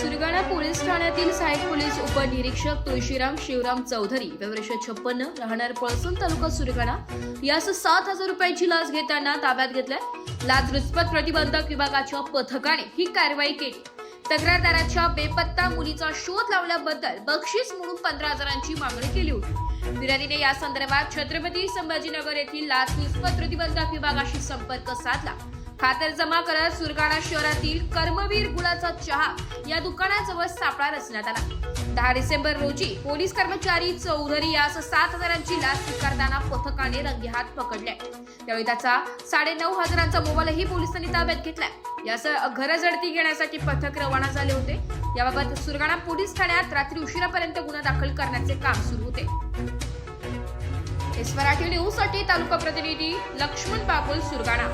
Surgana police ठाण्यातील सहाय्यक police उपनिरीक्षक तुळशीराम शिवराम चौधरी वर्ष 56 राहणार पळसण तालुका सुरगाणा यास 7,000 रुपयांची लाच घेताना ताब्यात घेतलाय। लाचलुचपत प्रतिबंधक विभागाच्या पथकाने ही कारवाई केली। तक्रारदाराच्या बेपत्ता मुलीचा शोध लावल्याबद्दल बक्षीस म्हणून 15,000ची मागणी केली होती। फिर्यादीने या संदर्भात छत्रपती संभाजीनगर येथील लाचलुचपत प्रतिबंधक विभागाशी संपर्क साधला। खातरजमा करत सुरगाणा शहरातील कर्मवीर गुळाचा चहा या दुकानाजवळ सापळा रचण्यात आला। 10 डिसेंबर रोजी पोलीस कर्मचारी चौधरी यास 7,000ची लाच स्वीकारताना पथकाने रंगेहात पकडले। त्यावेळी त्याचा 9,500चा मोबाईलही पोलिसांनी ताब्यात घेतलाय। यासह घरझडती घेण्यासाठी पथक रवाना झाले होते। याबाबत सुरगाणा पोलीस ठाण्यात रात्री उशिरापर्यंत गुन्हा दाखल करण्याचे काम सुरू होते। मराठी न्यूज साठी तालुका प्रतिनिधी लक्ष्मण बागुल, सुरगाणा।